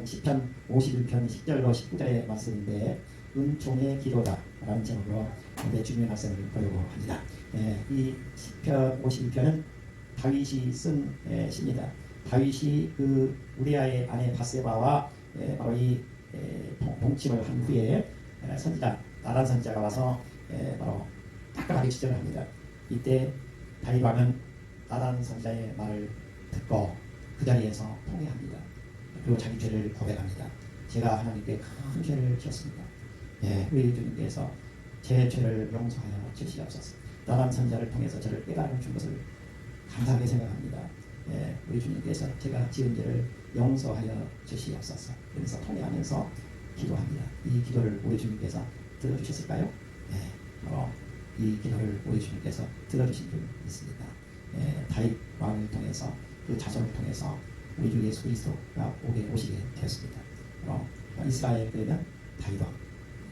말씀은 시편 51편 10절로 19절의 말씀인데 은총의 기도다 라는 제목으로 주님의 말씀을 보려고 합니다. 이 시편 51편은 다윗이 쓴 시입니다. 다윗이 그 우리아의 아내 바세바와 바로 이 동침을 한 후에 선지자 나단 선지자가 와서 바로 따끔하게 지적을 합니다. 이때 다윗 왕은 나단 선지자의 말을 듣고 그 자리에서 통회합니다. 그리고 자기 죄를 고백합니다. 제가 하나님께 큰 죄를 지었습니다. 우리 주님께서 제 죄를 용서하여 주시옵소서. 나단 선지자를 통해서 저를 깨달음을 준 것을 감사하게 생각합니다. 우리 주님께서 제가 지은 죄를 용서하여 주시옵소서. 그래서 통회하면서 기도합니다. 이 기도를 우리 주님께서 들어주셨을까요? 바로 이 기도를 우리 주님께서 들어주신 줄 믿습니다. 다윗 왕을 통해서 그 자손을 통해서 우리 주 예수 그리스도가 오시게 되었습니다. 이스라엘 그러면 다윗 왕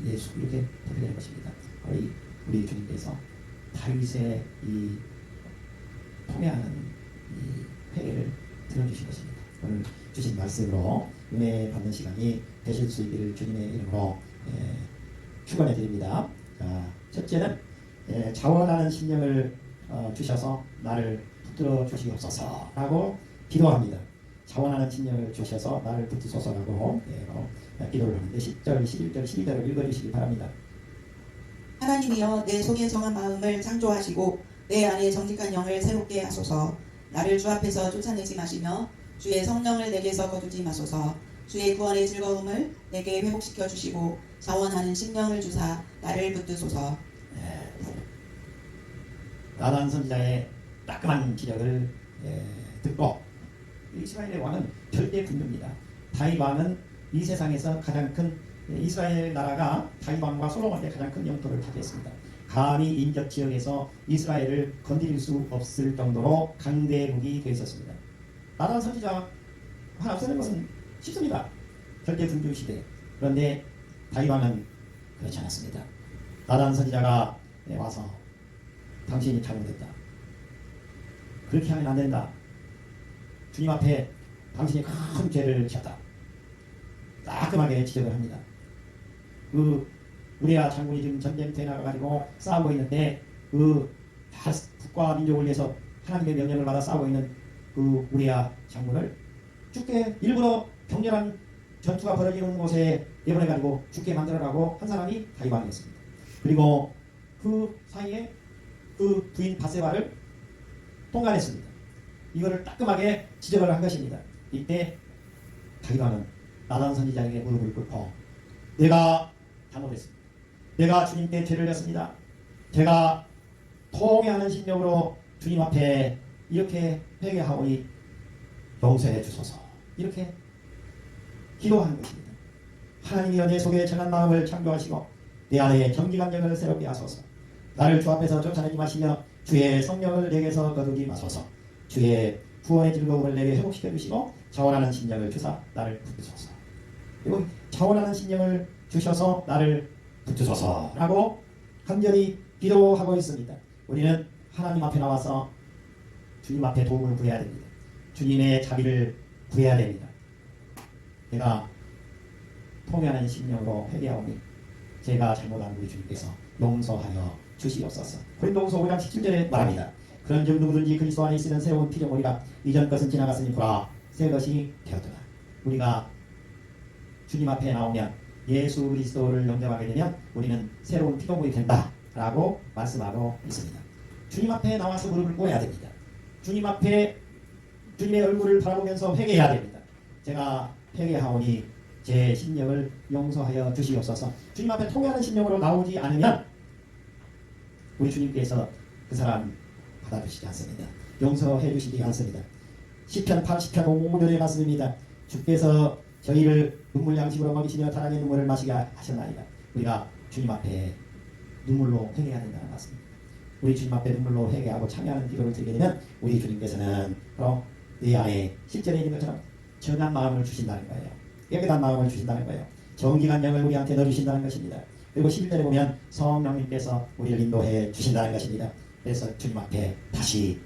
예수 이렇게 대표되는 것입니다. 우리 주님께서 다윗의 이 통회하는 이 회개를 들어주신 것입니다. 오늘 주신 말씀으로 은혜 받는 시간이 되실 수 있기를 주님의 이름으로 축원해 드립니다. 첫째는 자원하는 심령을 주셔서 나를 붙들어 주시옵소서라고 기도합니다. 자원하는 심령을 주셔서 나를 붙드소서라고 기도를 하는데 10절, 11절, 12절을 읽어주시기 바랍니다. 하나님이여 내 속에 정한 마음을 창조하시고 내 안에 정직한 영을 새롭게 하소서. 나를 주 앞에서 쫓아내지 마시며 주의 성령을 내게서 거두지 마소서. 주의 구원의 즐거움을 내게 회복시켜 주시고 자원하는 심령을 주사 나를 붙드소서. 나단 선지자의 따끔한 지적을 듣고 이스라엘의 왕은 절대 분노입니다. 다윗 왕은 이 세상에서 가장 큰 이스라엘 나라가 다윗 왕과 솔로몬의 가장 큰 영토를 차지했습니다. 감히 인접 지역에서 이스라엘을 건드릴 수 없을 정도로 강대국이 되어 있었습니다. 나단 선지자 하나 쓰는 것은 쉽습니다. 절대 분주 시대. 그런데 다윗 왕은 그렇지 않았습니다. 나단 선지자가 와서 당신이 잘못했다. 그렇게 하면 안 된다. 주님 앞에 당신이 큰 죄를 지었다. 따끔하게 지적을 합니다. 우리야 장군이 지금 전쟁터에 나가가지고 싸우고 있는데 다 국가 민족을 위해서 하나님의 명령을 받아 싸우고 있는 우리야 장군을 죽게 일부러 격렬한 전투가 벌어지는 곳에 내보내가지고 죽게 만들어라고 한 사람이 다윗 왕이었습니다. 그리고 그 사이에 그 부인 바세바를 통과했습니다. 이거를 따끔하게 지적을 한 것입니다. 이때 다윗 왕은 나단 선지자에게 무릎을 꿇고 내가 잘못했습니다. 내가 주님께 죄를 졌습니다. 제가 통회하는 심령으로 주님 앞에 이렇게 회개하오니 용서해 주소서. 이렇게 기도하는 것입니다. 하나님이여 내 속에 정한 마음을 창조하시고 내 안에 정직한 영을 새롭게 하소서. 나를 주 앞에서 쫓아내지 마시며 주의 성령을 내게서 거두지 마소서. 주의 구원의 즐거움을 내게 회복시켜 주시고 자원하는 심령을 주사 나를 붙드소서. 그리고 자원하는 심령을 주셔서 나를 붙드소서 라고 간절히 기도하고 있습니다. 우리는 하나님 앞에 나와서 주님 앞에 도움을 구해야 됩니다. 주님의 자비를 구해야 됩니다. 내가 통회하는 심령으로 회개하오니 제가 잘못한 우리 주님께서 용서하여 주시옵소서. 고린도후서 5장 17절에 말합니다. 그런즉 누구든지 그리스도 안에 있으면 새로운 피조물이라 이전 것은 지나갔으니 보라 새 것이 되었더라. 우리가 주님 앞에 나오면 예수 그리스도를 영접하게 되면 우리는 새로운 피조물이 된다라고 말씀하고 있습니다. 주님 앞에 나와서 무릎을 꿇어야 됩니다. 주님 앞에 주님의 얼굴을 바라보면서 회개해야 됩니다. 제가 회개하오니 제 심령을 용서하여 주시옵소서. 주님 앞에 통회하는 심령으로 나오지 않으면 우리 주님께서 그 사람 받아주시지 않습니다. 용서해 주시지 않습니다. 시편 80편 5절의 말씀입니다. 주께서 저희를 눈물 양식으로 먹이시며 사랑의 눈물을 마시게 하셨나이다. 우리가 주님 앞에 눈물로 회개해야 된다는 말씀입니다. 우리 주님 앞에 눈물로 회개하고 참여하는 기도를 드리게 되면 우리 주님께서는 바로 내 안에 실전에 있는 것처럼 정한 마음을 주신다는 거예요. 깨끗한 마음을 주신다는 거예요. 정직한 영을 우리한테 넣어주신다는 것입니다. 그리고 11절에 보면 성령님께서 우리를 인도해 주신다는 것입니다. 그래서 주님 앞에 다시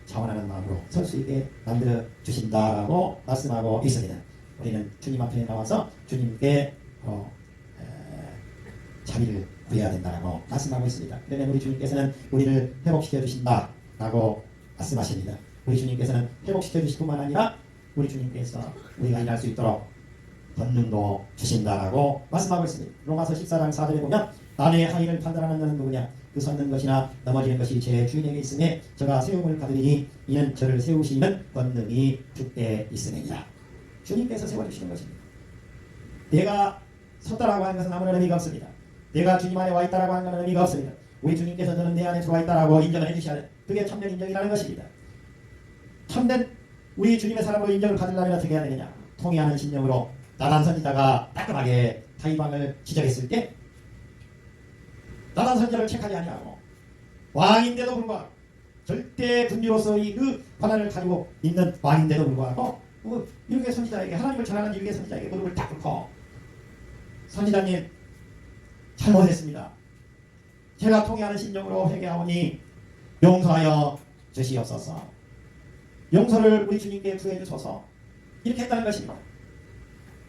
자원하는 마음으로 설 수 있게 만들어 주신다라고 말씀하고 있습니다. 우리는 주님 앞에 나와서 주님께 자비를 구해야 된다라고 말씀하고 있습니다. 그러면 우리 주님께서는 우리를 회복시켜 주신다라고 말씀하십니다. 우리 주님께서는 회복시켜 주실 뿐만 아니라 우리 주님께서 우리가 일할 수 있도록 권능도 주신다라고 말씀하고 있습니다. 로마서 14장 4절에 보면 남의 하인을 판단하는 자는 누구냐? 그 섰는 것이나 넘어지는 것이 제 주인에게 있으니 저가 세움을 받으리니 이는 저를 세우시는 권능이 주께 있으니라. 주님께서 세워주시는 것입니다. 내가 섰다라고 하는 것은 아무런 의미가 없습니다. 내가 주님 안에 와 있다라고 하는 것은 의미가 없습니다. 우리 주님께서 저는 내 안에 들어와 있다라고 인정을 해주셔야 돼. 그게 참된 인정이라는 것입니다. 참된 우리 주님의 사람으로 인정을 받으려면 어떻게 해야 되느냐? 통회하는 심령으로 나단 선지자가 따끔하게 타이방을 지적했을 때 나단 선지자를 책하지 아니하고 왕인데도 불구하고 절대 군주로서의 그 권한을 가지고 있는 왕인데도 불구하고 이렇게 선지자에게 하나님을 전하는 이렇게 선지자에게 무릎을 딱 꿇고 선지자님 잘못했습니다. 제가 통회하는 심령으로 회개하오니 용서하여 주시옵소서. 용서를 우리 주님께 구해 주소서. 이렇게 했다는 것입니다.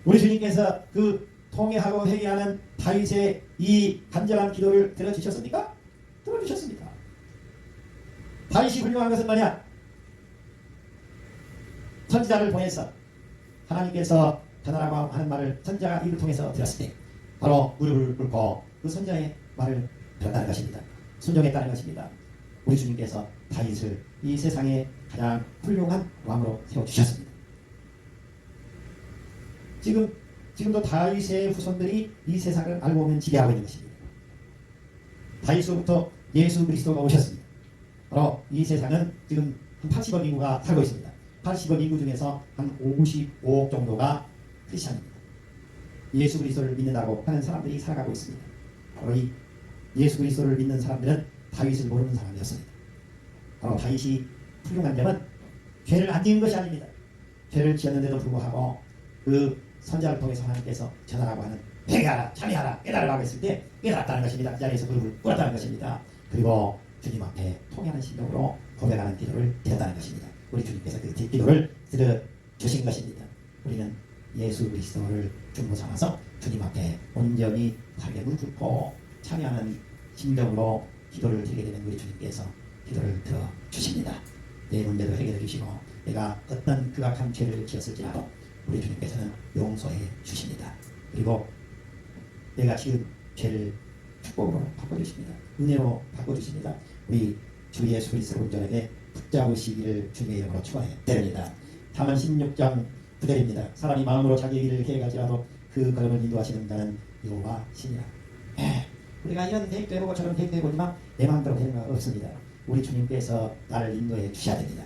우리 주님께서 그 통회하고 회개하는 다윗의 이 간절한 기도를 들어주셨습니까? 들어주셨습니다. 다윗이 훌륭한 것은 뭐냐? 선지자를 보내서 하나님께서 전하라고 하는 말을 선지자가 입을 통해서 들었을 때 바로 무릎을 꿇고 그 선지자의 말을 들었다는 것입니다. 순종했다는 것입니다. 우리 주님께서 다윗을 이 세상에 가장 훌륭한 왕으로 세워주셨습니다. 지금도 다윗의 후손들이 이 세상을 알고 보면 지배하고 있는 것입니다. 다윗으로부터 예수 그리스도가 오셨습니다. 바로 이 세상은 지금 한 80억 인구가 살고 있습니다. 80억 인구 중에서 한 55억 정도가 크리스천입니다. 예수 그리스도를 믿는다고 하는 사람들이 살아가고 있습니다. 바로 이 예수 그리스도를 믿는 사람들은 다윗을 모르는 사람이었습니다. 바로 다윗이 훌륭한 점은 죄를 안 지은 것이 아닙니다. 죄를 지었는데도 불구하고 그 선지자를 통해서 하나님께서 전하라고 하는 회개하라, 참여하라, 깨달으라고 했을 때 깨달았다는 것입니다. 그 자리에서 무릎을 꿇었다는 것입니다. 그리고 주님 앞에 통회하는 심령으로 고백하는 기도를 드렸다는 것입니다. 우리 주님께서 그 기도를 들어주신 것입니다. 우리는 예수 그리스도를 중보 삼아서 주님 앞에 온전히 바르게 무릎 꿇고 참여하는 심령으로 기도를 드리게 되면 우리 주님께서 기도를 들어주십니다. 내 문제도 해결해 주시고 내가 어떤 극악한 죄를 지었을지라도 우리 주님께서는 용서해 주십니다. 그리고 내가 지은 죄를 축복으로 바꿔주십니다. 은혜로 바꿔주십니다. 우리 주 예수 그리스도 온전하게 붙잡으시기를 주님의 이름으로 축원해 드립니다. 잠언 16장 9절입니다. 사람이 마음으로 자기의 길을 계획하지라도 그 걸음을 인도하시는 자는 여호와 신이라. 우리가 이런 계획도 해보고 저런 계획도 해보지만 내 마음대로 되는 거 없습니다. 우리 주님께서 나를 인도해 주셔야 됩니다.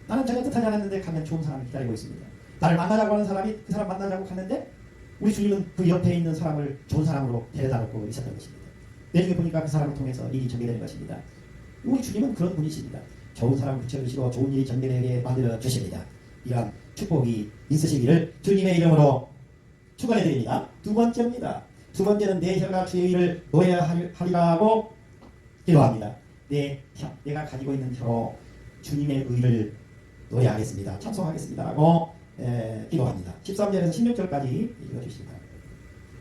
나는 전혀 뜻하지 않았는데 가면 좋은 사람이 기다리고 있습니다. 나를 만나자고 하는 사람이 그 사람 만나자고 갔는데 우리 주님은 그 옆에 있는 사람을 좋은 사람으로 데려다 놓고 있었던 것입니다. 내중에 보니까 그 사람을 통해서 일이 전개되는 것입니다. 우리 주님은 그런 분이십니다. 좋은 사람을 붙여주시고 좋은 일이 전개되게 만들어 주십니다. 이러한 축복이 있으시기를 주님의 이름으로 축원해 드립니다. 두 번째입니다. 두 번째는 내 혀가 주의 일을 노래하리라고 기도합니다. 내가 가지고 있는 혀로 주님의 의를 노래하겠습니다. 찬송하겠습니다라고 기도합니다. 13절에서 16절까지 읽어주시기 바랍니다.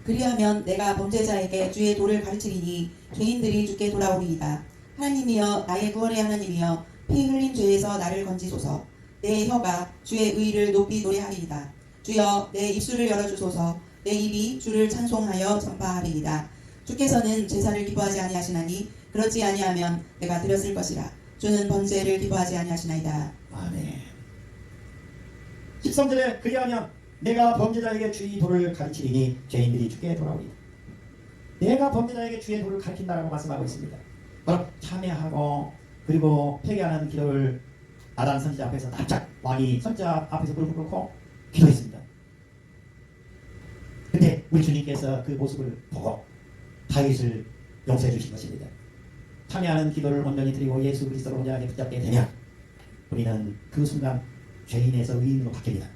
그리하면 내가 범죄자에게 주의 도를 가르치리니 죄인들이 주께 돌아오리이다. 하나님이여 나의 구원의 하나님이여 피 흘린 죄에서 나를 건지소서. 내 혀가 주의 의를 높이 노래하리이다. 주여 내 입술을 열어주소서. 내 입이 주를 찬송하여 전파하리이다. 주께서는 제사를 기뻐하지 아니하시나니 그렇지 아니하면 내가 드렸을 것이라. 주는 번제를 기뻐하지 아니하시나이다. 아멘. 13절에 그리하면 내가 범죄자에게 주의 도를 가르치리니 죄인들이 주께 돌아오리이다. 내가 범죄자에게 주의 도를 가르친다라고 말씀하고 있습니다. 바로 참회하고 그리고 회개하는 기도를 나단 선지자 앞에서 납작 왕이 선지자 앞에서 무릎을 꿇고 기도했습니다. 근데 우리 주님께서 그 모습을 보고 다윗을 용서해 주신 것입니다. 참여하는 기도를 온전히 드리고 예수 그리스도를 온전하게 붙잡게 되면 우리는 그 순간 죄인에서 의인으로 바뀝니다.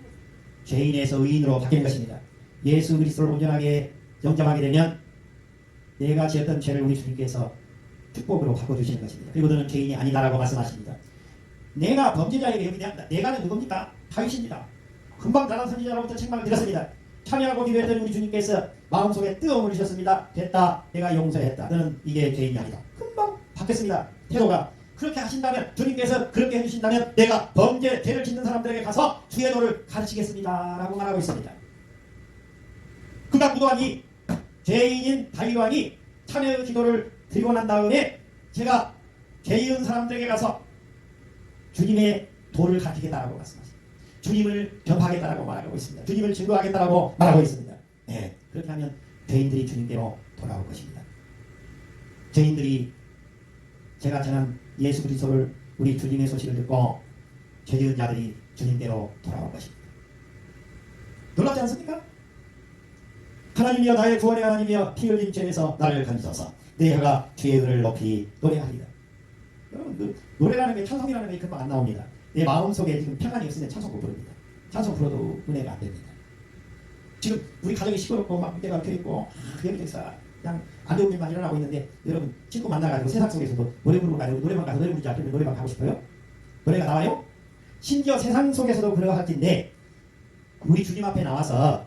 죄인에서 의인으로 바뀌는 것입니다. 예수 그리스도를 온전하게 영접하게 되면 내가 지었던 죄를 우리 주님께서 축복으로 바꿔주시는 것입니다. 그리고 너는 죄인이 아니다라고 말씀하십니다. 내가 범죄자에게 여기 내가는 누굽니까? 다윗입니다. 금방 나간 선지자로부터 책망을 드렸습니다. 참여하고 기도했던 우리 주님께서 마음속에 뜨거움을 주셨습니다. 됐다. 내가 용서했다. 너는 이게 죄인이 아니다. 금방 바뀌었습니다. 태도가. 그렇게 하신다면, 주님께서 그렇게 해주신다면 내가 죄를 짓는 사람들에게 가서 주의 도를 가르치겠습니다 라고 말하고 있습니다. 그가 무도한 이 죄인인 다윗 왕이 참여 기도를 드리고 난 다음에 제가 죄 지은 사람들에게 가서 주님의 도를 가르치겠다라고 말씀하십니다. 주님을 전파하겠다라고 말하고 있습니다. 주님을 증거하겠다라고 말하고 있습니다. 네, 그렇게 하면 죄인들이 주님께로 돌아올 것입니다. 죄인들이 제가 전한 예수 그리스도를 우리 주님의 소식을 듣고 죄 지은 자들이 주님께로 돌아올 것입니다. 놀랍지 않습니까? 하나님이여 나의 구원의 하나님이여 피 흘린 죄에서 나를 건지소서. 내 혀가 주의 의를 높이 노래하리라. 여러분 그 노래라는 게 찬송이라는 게 금방 안 나옵니다. 내 마음속에 지금 평안이 없으면 찬송 못 부릅니다. 찬송 불러도 은혜가 안 됩니다. 지금 우리 가정이 시끄럽고 막 문제가 켜있고 여기저기서 그냥 안 좋은 일만 일어나고 있는데 여러분 친구 만나가지고 세상 속에서도 노래 부르고 가지고 노래방 가서 노래 부르지 않으면 노래방 가고 싶어요? 노래가 나와요? 심지어 세상 속에서도 그러할텐데 우리 주님 앞에 나와서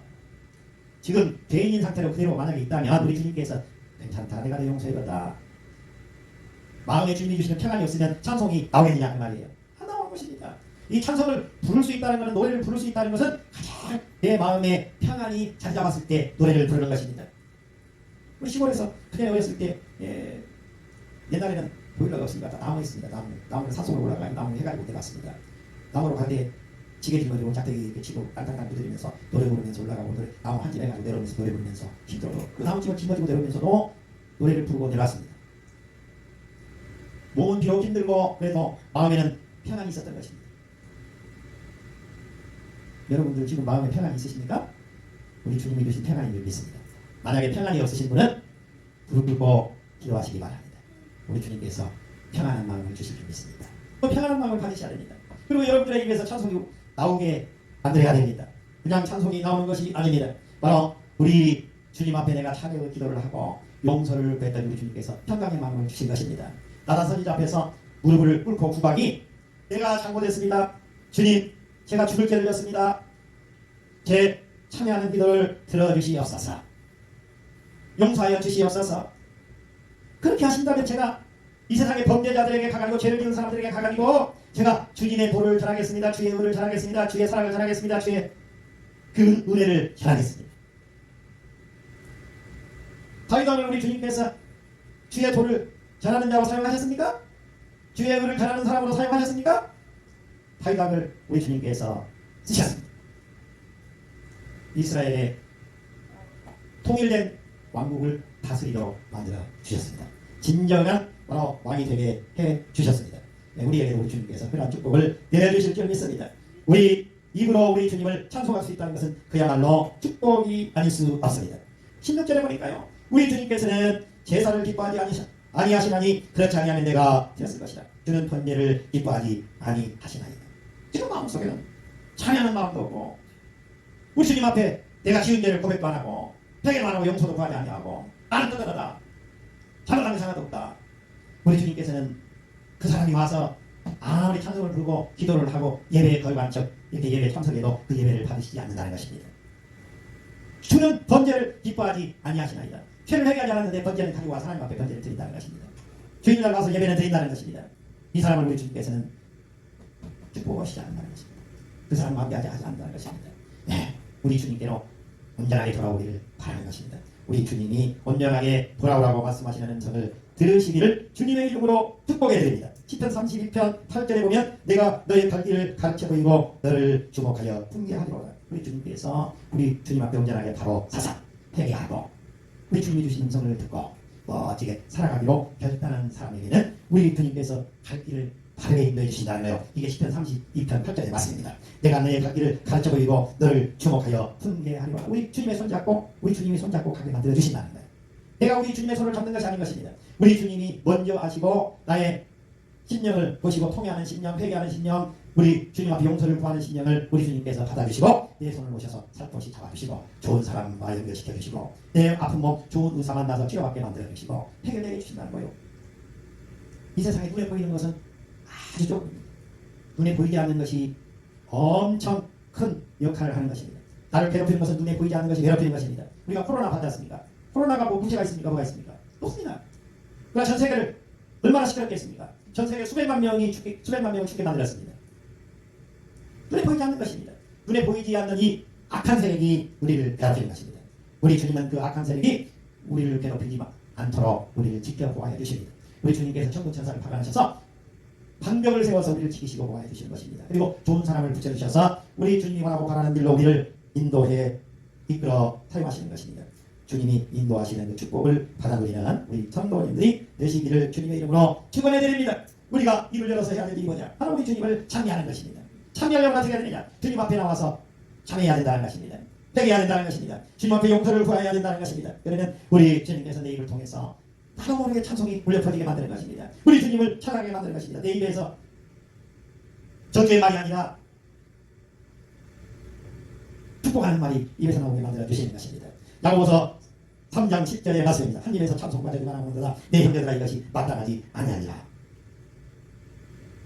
지금 죄인인 상태로 그대로 만약에 있다면 우리 주님께서 괜찮다 내가 내 용서해줬다 마음에 주님이 주시는 평안이 없으면 찬송이 나오겠느냐 그 말이에요. 안 나오는 것입니다. 이 찬송을 부를 수 있다는 것은 노래를 부를 수 있다는 것은 가장 내 마음에 평안이 자리 잡았을 때 노래를 부르는 것입니다. 우리 시골에서 그냥 어렸을 때 옛날에는 보일러가 없으니까 나무 있습니다. 나무는 산속으로 올라가고 나무 해가지고 내려갔습니다. 나무로 갈 때 지게질 가지고 짝대기 이렇게 치고 땅땅땅 두드리면서 노래 부르면서 올라가고 나무 한 집 해가지고 내려오면서 노래 부르면서 힘들어도 그 나무집을 짊어지고 내려오면서도 노래를 부르고 내려왔습니다. 몸은 비록 힘들고 그래도 마음에는 평안이 있었던 것입니다. 여러분들 지금 마음에 평안이 있으십니까? 우리 주님이 주신 평안을 믿습니다. 만약에 평안이 없으신 분은 무릎 꿇고 기도하시기 바랍니다. 우리 주님께서 평안한 마음을 주실 줄 믿습니다. 평안한 마음을 가지셔야 됩니다. 그리고 여러분들의 입에서 찬송이 나오게 만들어야 됩니다. 그냥 찬송이 나오는 것이 아닙니다. 바로 우리 주님 앞에 내가 찬양의 기도를 하고 용서를 구했던 우리 주님께서 평강의 마음을 주신 것입니다. 나단 선지자 앞에서 무릎을 꿇고 구박이 내가 잘못했습니다. 주님 제가 죽을 죄를 졌습니다. 제 참여하는 기도를 들어주시옵소서. 용서하여 주시옵소서. 그렇게 하신다면 제가 이 세상의 범죄자들에게 가가지고 죄를 지은 사람들에게 가가지고 제가 주님의 도를 전하겠습니다. 주의 의를 전하겠습니다. 주의 사랑을 전하겠습니다. 주의 그 은혜를 전하겠습니다. 다윗왕을 우리 주님께서 주의 도를 전하는 자로 사용하셨습니까? 주의 의를 전하는 사람으로 사용하셨습니까? 다윗왕을 우리 주님께서 쓰셨습니다. 이스라엘의 통일된 왕국을 다스리도록 만들어 주셨습니다. 진정한 바로 왕이 되게 해 주셨습니다. 우리에게 우리 주님께서 그러한 축복을 내려주실 줄 믿습니다. 우리 입으로 우리 주님을 찬송할 수 있다는 것은 그야말로 축복이 아닐 수 없습니다. 16절에 보니까요. 우리 주님께서는 제사를 기뻐하지 아니하시나니 그렇지 아니하면 내가 되었을 것이다. 주는 번제를 기뻐하지 아니하시나이다. 지금 마음속에는 찬양하는 마음도 없고 우리 주님 앞에 내가 지은 죄를 고백도 안 하고 회개만 하고 용서도 구하지 아니하고 나는 뜨거다 잘못한 게 하나도 없다. 우리 주님께서는 그 사람이 와서 아무리 찬송을 부르고 기도를 하고 예배에 거듭한 척 이렇게 예배에 참석해도 그 예배를 받으시지 않는다는 것입니다. 주는 번제를 기뻐하지 아니하시나이다. 죄를 회개하지 않았는데 번제는 가지고 와서 하나님 앞에 번제를 드린다는 것입니다. 주일날 가서 예배는 드린다는 것입니다. 이 사람을 우리 주님께서는 축복하시지 않는다는 것입니다. 그 사람을 만개하지 않는다는 것입니다. 네, 우리 주님께로 온전하게 돌아오기를 바라는 것입니다. 우리 주님이 온전하게 돌아오라고 말씀하시는 음성을 들으시기를 주님의 이름으로 축복해 드립니다. 시편 32편 8절에 보면 내가 너의 갈 길을 가르쳐 보이고 너를 주목하여 풍기하리로다. 우리 주님께서 우리 주님 앞에 온전하게 바로 사사 회개하고 우리 주님이 주신 음성을 듣고 멋지게 살아가기로 결단한 사람에게는 우리 주님께서 갈 길을 바르게 인도해 주신다는 거예요. 이게 시편 32편 8절에 맞습니다. 내가 너의 갈 길을 가르쳐 보이고 너를 주목하여 풍기하리로다. 우리 주님의 손잡고 우리 주님이 손잡고 가게 만들어 주신다는 거예요. 내가 우리 주님의 손을 잡는 것이 아닌 것입니다. 우리 주님이 먼저 아시고 나의 심령을 보시고 통회하는 심령, 회개하는 심령, 우리 주님 앞에 용서를 구하는 심령을 우리 주님께서 받아주시고 내 손을 모셔서 살포시 잡아주시고 좋은 사람과 연결시켜주시고 내 아픈 몸 좋은 의사 만나서 치료받게 만들어주시고 해결되게 해주신다는 거예요. 이 세상에 눈에 보이는 것은 아주 조금 눈에 보이지 않는 것이 엄청 큰 역할을 하는 것입니다. 나를 괴롭히는 것은 눈에 보이지 않는 것이 괴롭히는 것입니다. 우리가 코로나 받았습니까? 코로나가 뭐 문제가 있습니까? 뭐가 있습니까? 없습니다. 그러나 전 세계를 얼마나 시끄럽겠습니까? 전 세계 수백만 명을 죽게 만들었습니다. 눈에 보이지 않는 것입니다. 눈에 보이지 않는 이 악한 세력이 우리를 괴롭히는 것입니다. 우리 주님은 그 악한 세력이 우리를 괴롭히지 않도록 우리를 지켜보아야 주십니다. 우리 주님께서 천군천사를 파견하셔서 방벽을 세워서 우리를 지키시고 보아야 주시는 것입니다. 그리고 좋은 사람을 붙여주셔서 우리 주님이 원하고 바라는 길로 우리를 인도해 이끌어 사용하시는 것입니다. 주님이 인도하시는 그 축복을 받아들이는 우리 성도님들이 되시기를 주님의 이름으로 축원해드립니다. 우리가 입을 열어서 해야 될 일이 뭐냐? 바로 우리 주님을 참여하는 것입니다. 참여하려면 어떻게 해야 되느냐? 주님 앞에 나와서 참여해야 된다는 것입니다. 회개해야 된다는 것입니다. 주님 앞에 용서를 구해야 된다는 것입니다. 그러면 우리 주님께서 내 입을 통해서 나도 모르게 찬송이 울려 퍼지게 만드는 것입니다. 우리 주님을 찬양하게 만드는 것입니다. 내 입에서 저주의 말이 아니라 축복하는 말이 입에서 나오게 만들어 주시는 것입니다. 야고보서 3장 10절에 말씀입니다. 한 입에서 찬송과 저주가 나오는도다 내 형제들아 이것이 마땅하지 아니하니라.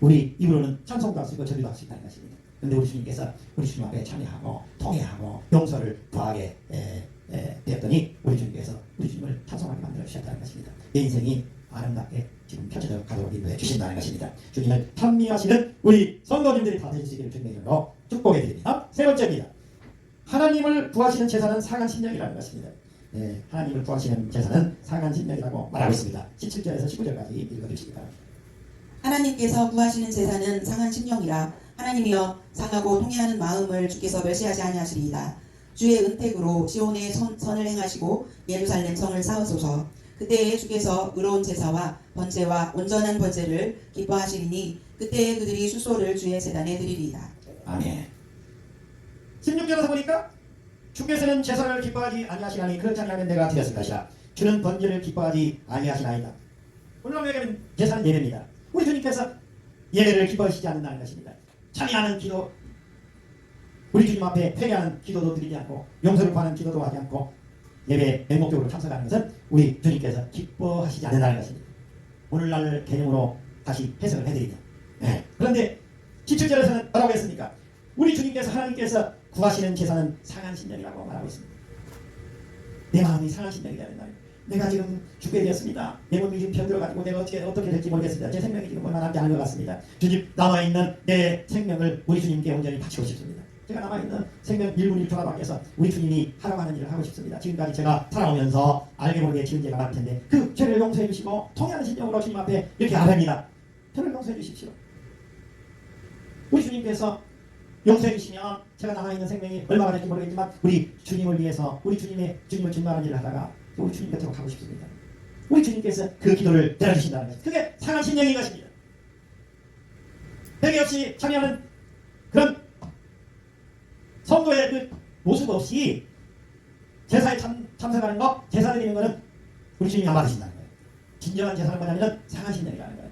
우리 입으로는 찬송도 할 수 있고 저주도 할 수 있다는 것입니다. 그런데 우리 주님께서 우리 주님 앞에 참여하고 통회하고 용서를 구하게 되었더니 우리 주님께서 우리 주님을 찬송하게 만들어 주셨다는 것입니다. 내 인생이 아름답게 지금 펼쳐져 가도록 인도해 주신다는 것입니다. 주님을 찬미하시는 우리 성도님들이 다 되시기를 주님의 이름으로 축복해 드립니다. 세 번째입니다. 하나님을 구하시는 제사는 상한신령이라는 것입니다. 하나님을 구하시는 제사는 상한신령이라고 말하고 있습니다. 17절에서 19절까지 읽어주시기 바랍니다. 하나님께서 구하시는 제사는 상한 심령이라 하나님이여 상하고 통회하는 마음을 주께서 멸시하지 아니하시리이다. 주의 은택으로 시온에 선을 행하시고 예루살렘 성을 쌓으소서. 그때에 주께서 의로운 제사와 번제와 온전한 번제를 기뻐하시리니 그때에 그들이 수소를 주의 제단에 드리리이다. 아멘. 16절에서 보니까 주께서는 제사를 기뻐하지 아니하시나니 그렇지 아니하면 내가 드렸을 것이라. 주는 번제를 기뻐하지 아니하시나이다. 오늘 우리에게는 제사는 예배입니다. 우리 주님께서 예배를 기뻐하시지 않는다는 것입니다. 참여하는 기도, 우리 주님 앞에 회개하는 기도도 드리지 않고 용서를 구하는 기도도 하지 않고 예배에 맹목적으로 참석하는 것은 우리 주님께서 기뻐하시지 않는다는 것입니다. 오늘날 개념으로 다시 해석을 해드리죠. 그런데 17절에서는 뭐라고 했습니까? 우리 주님께서 하나님께서 구하시는 제사는 상한신령이라고 말하고 있습니다. 내 마음이 상한신령이 되는 날. 내가 지금 죽게 되었습니다. 내 몸이 지금 병들어가지고 내가 어떻게 될지 모르겠습니다. 제 생명이 지금 얼마 남지 않은 것 같습니다. 주님 남아있는 내 생명을 우리 주님께 온전히 바치고 싶습니다. 제가 남아있는 생명 1분 1초가 밖에서 우리 주님이 하라고 하는 일을 하고 싶습니다. 지금까지 제가 살아오면서 알게 모르게 지은 죄가 많을 텐데 그 죄를 용서해 주시고 통회하는 심령으로 주님 앞에 이렇게 아뢰입니다. 저를 용서해 주십시오. 우리 주님께서 용서해 주시면 제가 남아있는 생명이 얼마가 될지 모르겠지만 우리 주님을 위해서 우리 주님을 증거하는 일을 하다가 우리 주님 곁으로 가고 싶습니다. 우리 주님께서 그 기도를 들어주신다는 것입니다. 그게 상한 심령인 것입니다. 회개 없이 참여하는 그런 성도의 그 모습 없이 제사에 참석하는 것, 제사 드리는 것은 우리 주님이 안 받으신다는 거예요. 진정한 제사는 뭐냐면 상한 심령이라는 거예요.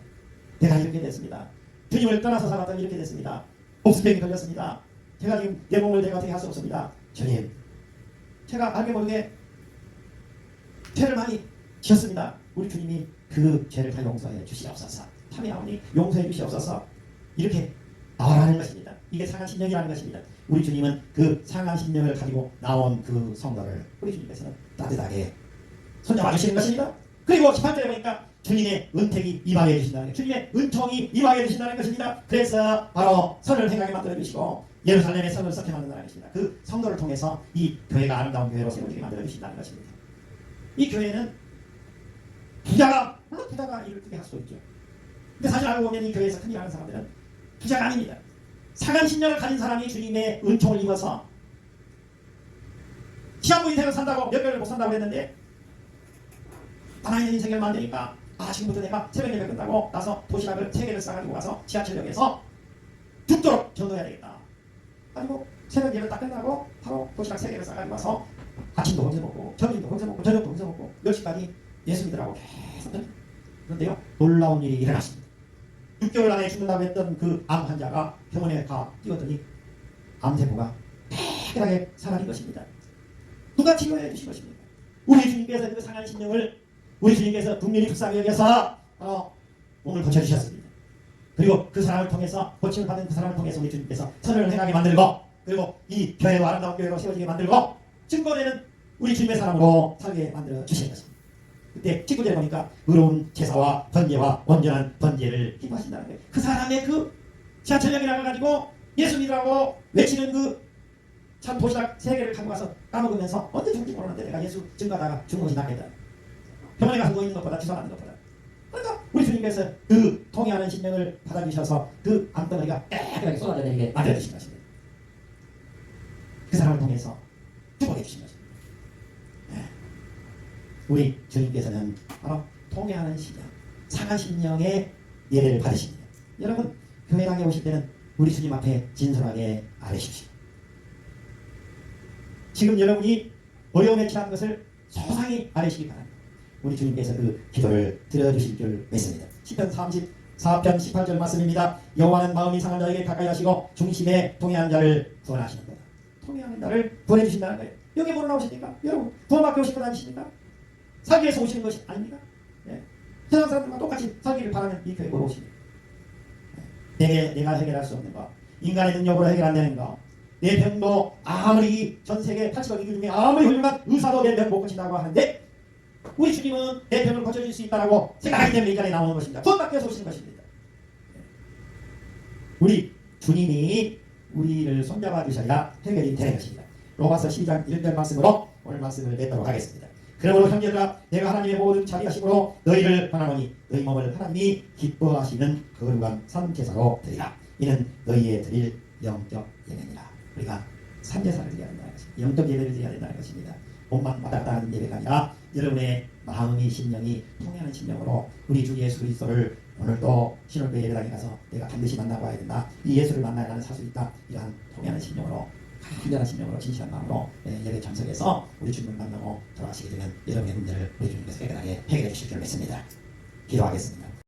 내가 이렇게 됐습니다. 주님을 떠나서 살았더니 이렇게 됐습니다. 복수병이 걸렸습니다. 제가 지금 내 몸을 내가 어떻게 할 수 없습니다. 주님, 제가 알게 모르게 죄를 많이 지었습니다. 우리 주님이 그 죄를 다 용서해 주시옵소서. 탐이 나오니 용서해 주시옵소서. 이렇게 나와라는 것입니다. 이게 상한 심령이라는 것입니다. 우리 주님은 그 상한 심령을 가지고 나온 그 성도를 우리 주님께서는 따뜻하게 손잡아 주시는 것입니다. 그리고 18절에 보니까 주님의 은택이 임하게 해주신다는 것, 주님의 은총이 임하게 해주신다는 것입니다. 그래서 바로 선을 행하게 만들어 주시고 예루살렘의 선을 쌓게 만든다는 것입니다. 그 성도를 통해서 이 교회가 아름다운 교회로 세워지게 만들어 주신다는 것입니다. 이 교회는 물론 부자가 일을 크게 할 수 있죠. 근데 사실 알고 보면 이 교회에서 큰 일하는 사람들은 부자가 아닙니다. 상한 심령을 가진 사람이 주님의 은총을 입어서 시한부 인생을 산다고 몇 개를 못 산다고 했는데 하나님의 인생을 만드니까 지금부터 내가 새벽 예배 끝나고 나서 도시락을 3개를 싸가지고 가서 지하철역에서 죽도록 전도해야 되겠다. 그리고 새벽 예배 딱 끝나고 바로 도시락 3개를 싸가지고 가서 아침도 거기서 먹고 점심도 거기서 먹고 저녁도 거기서 먹고 10시까지 예수 믿으라고 계속. 그런데요 놀라운 일이 일어났습니다. 6개월 안에 죽는다고 했던 그 암 환자가 병원에 가 뛰었더니 암세포가 깨끗하게 사라진 것입니다. 누가 치료해 주신 것입니까? 우리 주님께서 그 상한 심령을 우리 주님께서 국민이 불쌍히 여겨서 몸을 고쳐주셨습니다. 그리고 그 사람을 통해서 고침을 받은 그 사람을 통해서 우리 주님께서 선을 행하게 만들고 그리고 이 교회도 아름다운 교회로 세워지게 만들고 증거되는 우리 주님의 사람으로 살게 만들어 주시는 것입니다. 그때 19절에 보니까 의로운 제사와 번제와 온전한 번제를 기뻐하신다는 거예요. 그 사람의 그 지하철역이라고 가지고 예수 믿으라고 외치는 그 참 도시락 3개를 갖고 가서 까먹으면서 언제 죽을지 모르는데 내가 예수 증거하다가 죽는 것이 낫겠다. 병원에 가서 누워있는 것보다 주사맞는 것보다. 그러니까 우리 주님께서 그 통해하는 신령을 받아주셔서 그 암덩어리가 깨끗하게 쏟아져내리게 만들어주신 것입니다. 그 사람을 통해서 축복해 주신 것입니다. 우리 주님께서는 바로 통해하는 신령, 상한 신령의 예배를 받으십니다. 여러분 교회당에 오실 때는 우리 주님 앞에 진솔하게 아뢰십시오. 지금 여러분이 어려움에 처한 것을 소상히 아뢰시기 바랍니다. 우리 주님께서 그 기도를 들어주실 줄 믿습니다. 시편 34편 18절 말씀입니다. 여호와는 마음이 상한 자에게 가까이 하시고 중심에 통해한 자를 구원하시는 거다. 통해하는 자를 구원해 주신다는 거예요. 여기 뭐로 나오십니까? 여러분 구원받고 오신 것 아니십니까? 살기 위해서 오시는 것이 아닙니까? 예. 세상 사람들과 똑같이 살기를 바라는 이 교회에 오십니다. 내가 해결할 수 없는 것, 인간의 능력으로 해결 안 되는 것, 내 병도 아무리 전 세계 80억 인구 중에 아무리 훌륭한 의사도 내 병 못 고친다고 하는데 우리 주님은 내 병을 고쳐줄 수 있다고 생각하기 때문에 이 자리에 나오는 것입니다. 구원받기 위해서 오시는 것입니다. 우리 주님이 우리를 손잡아 주셔야 해결이 되는 것입니다. 로마서 12장 1절 말씀으로 오늘 말씀을 맺도록 하겠습니다. 그러므로 형제들아 내가 하나님의 모든 자비하심으로 너희를 권하노니 너희 몸을 하나님이 기뻐하시는 거룩한 산제사로 드리라. 이는 너희의 드릴 영적 예배니라. 우리가 산제사를 드려야 된다는 것입니다. 영적 예배를 드려야 된다는 것입니다. 몸만 왔다 하는 예배가 아니라 여러분의 마음이 심령이 통하는 심령으로 우리 주 예수 그리스도를 오늘도 신월교회 예배당에 가서 내가 반드시 만나고 와야 된다. 이 예수를 만나야 나는 살 수 있다. 이러한 통하는 심령으로 간절한 심령으로 진실한 마음으로 예배 참석해서 우리 주님을 만나고 돌아가시게 되면 여러분의 문제를 우리 주님께서 깨끗하게 해결해 주실 줄 믿습니다. 기도하겠습니다.